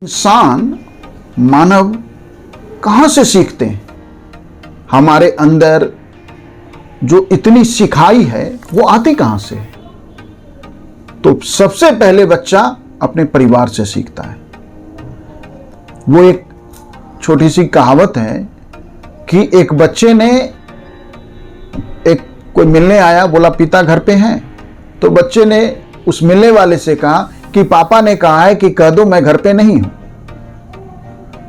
इंसान मानव कहाँ से सीखते हैं? हमारे अंदर जो इतनी सिखाई है वो आती कहाँ से? तो सबसे पहले बच्चा अपने परिवार से सीखता है। वो एक छोटी सी कहावत है कि एक बच्चे ने कोई मिलने आया, बोला पिता घर पे हैं। तो बच्चे ने उस मिलने वाले से कहा कि पापा ने कहा है कि कह दो मैं घर पे नहीं हूं।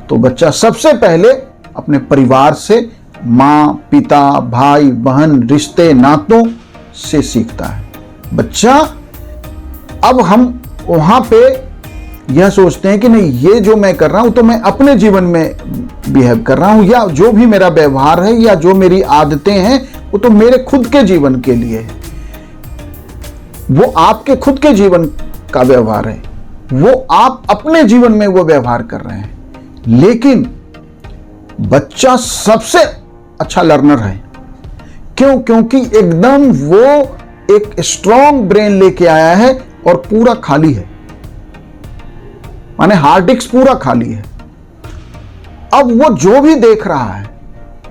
तो बच्चा सबसे पहले अपने परिवार से, मां, पिता, भाई, बहन, रिश्ते, नातों से सीखता है बच्चा। अब हम वहां पे यह सोचते हैं कि नहीं, ये जो मैं कर रहा हूं तो मैं अपने जीवन में बिहेव कर रहा हूं, या जो भी मेरा व्यवहार है या जो मेरी आदतें हैं वो तो मेरे खुद के जीवन के लिए है। वो आपके खुद के जीवन का व्यवहार है, वो आप अपने जीवन में वो व्यवहार कर रहे हैं। लेकिन बच्चा सबसे अच्छा लर्नर है। क्यों? क्योंकि एकदम वो एक स्ट्रॉन्ग ब्रेन लेके आया है और पूरा खाली है, माने हार्ड डिस्क पूरा खाली है। अब वो जो भी देख रहा है,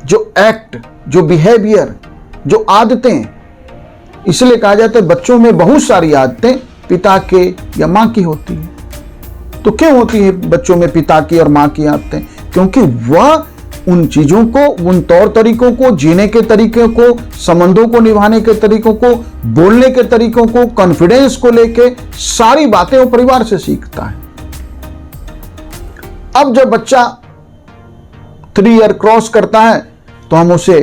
जो एक्ट, जो बिहेवियर, जो आदतें, इसलिए कहा जाता है बच्चों में बहुत सारी आदतें पिता के या मां की होती है। तो क्यों होती है बच्चों में पिता की और मां की आदतें? क्योंकि वह उन चीजों को, उन तौर तरीकों को, जीने के तरीके को, संबंधों को निभाने के तरीकों को, बोलने के तरीकों को, कॉन्फिडेंस को लेके सारी बातें वो परिवार से सीखता है। अब जब बच्चा 3 ईयर क्रॉस करता है तो हम उसे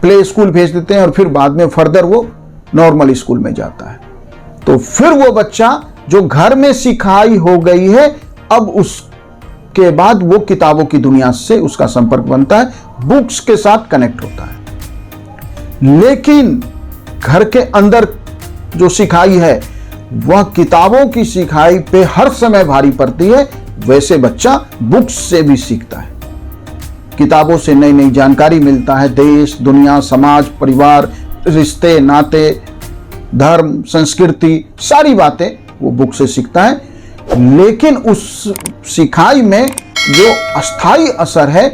प्ले स्कूल भेज देते हैं और फिर बाद में फर्दर वो नॉर्मल स्कूल में जाता है। तो फिर वो बच्चा जो घर में सिखाई हो गई है, अब उसके बाद वो किताबों की दुनिया से उसका संपर्क बनता है, बुक्स के साथ कनेक्ट होता है। लेकिन घर के अंदर जो सिखाई है वह किताबों की सिखाई पे हर समय भारी पड़ती है। वैसे बच्चा बुक्स से भी सीखता है, किताबों से नई नई जानकारी मिलता है, देश, दुनिया, समाज, परिवार, रिश्ते, नाते, धर्म, संस्कृति, सारी बातें वो बुक से सीखता है। लेकिन उस सिखाई में जो अस्थाई असर है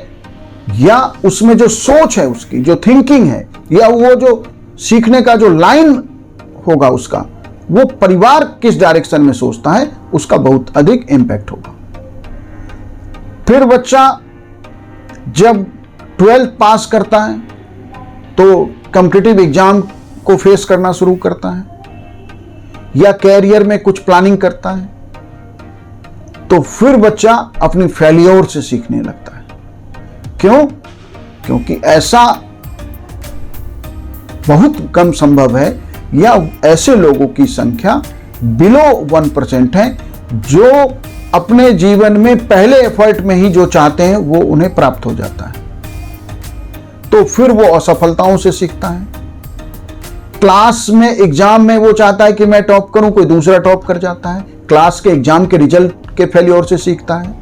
या उसमें जो सोच है उसकी, जो थिंकिंग है, या वो जो सीखने का जो लाइन होगा उसका, वो परिवार किस डायरेक्शन में सोचता है उसका बहुत अधिक इंपैक्ट होगा। फिर बच्चा जब 12th पास करता है तो कॉम्पिटिटिव एग्जाम को फेस करना शुरू करता है या कैरियर में कुछ प्लानिंग करता है, तो फिर बच्चा अपनी फेलियर से सीखने लगता है। क्यों? क्योंकि ऐसा बहुत कम संभव है, या ऐसे लोगों की संख्या बिलो 1% है जो अपने जीवन में पहले एफर्ट में ही जो चाहते हैं वो उन्हें प्राप्त हो जाता है। तो फिर वो असफलताओं से सीखता है। क्लास में, एग्जाम में वो चाहता है कि मैं टॉप करूं, कोई दूसरा टॉप कर जाता है। क्लास के एग्जाम के रिजल्ट के फेल्योर से सीखता है,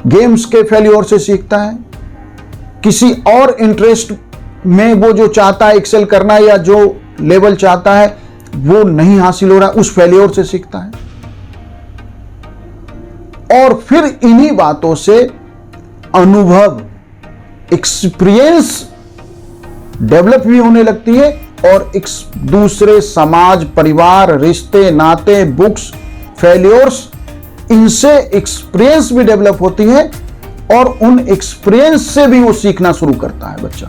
गेम्स के फेल्योर से सीखता है, किसी और इंटरेस्ट में वो जो चाहता है एक्सेल करना या जो लेवल चाहता है वो नहीं हासिल हो रहा, उस फेल्योर से सीखता है। और फिर इन्हीं बातों से अनुभव, एक्सपीरियंस डेवलप भी होने लगती है और एक दूसरे समाज, परिवार, रिश्ते, नाते, बुक्स, फेल्योर्स, इनसे एक्सपीरियंस भी डेवलप होती है और उन एक्सपीरियंस से भी वो सीखना शुरू करता है बच्चा।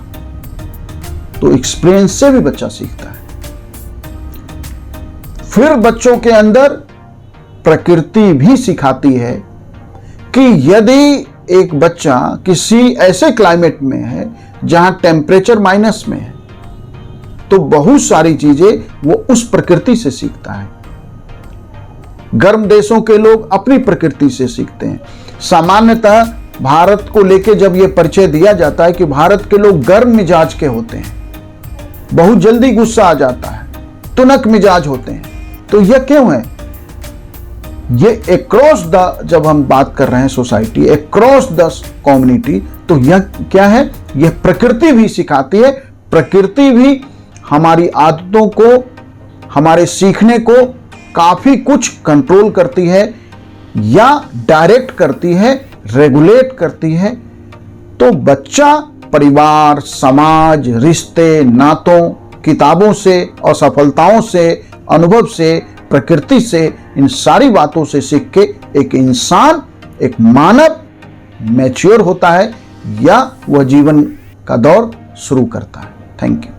तो एक्सपीरियंस से भी बच्चा सीखता है। फिर बच्चों के अंदर प्रकृति भी सिखाती है कि यदि एक बच्चा किसी ऐसे क्लाइमेट में है जहां टेम्परेचर माइनस में है तो बहुत सारी चीजें वो उस प्रकृति से सीखता है। गर्म देशों के लोग अपनी प्रकृति से सीखते हैं। सामान्यतः भारत को लेके जब यह परिचय दिया जाता है कि भारत के लोग गर्म मिजाज के होते हैं, बहुत जल्दी गुस्सा आ जाता है, तुनक मिजाज होते हैं, तो यह क्यों है? ये अक्रॉस द, जब हम बात कर रहे हैं सोसाइटी, अक्रॉस द कम्युनिटी, तो यह क्या है? यह प्रकृति भी सिखाती है। प्रकृति भी हमारी आदतों को, हमारे सीखने को काफी कुछ कंट्रोल करती है, या डायरेक्ट करती है, रेगुलेट करती है, तो बच्चा परिवार, समाज, रिश्ते, नातों, किताबों से, असफलताओं से, अनुभव से, प्रकृति से, इन सारी बातों से सीख के एक इंसान, एक मानव मैच्योर होता है या वह जीवन का दौर शुरू करता है। Thank you.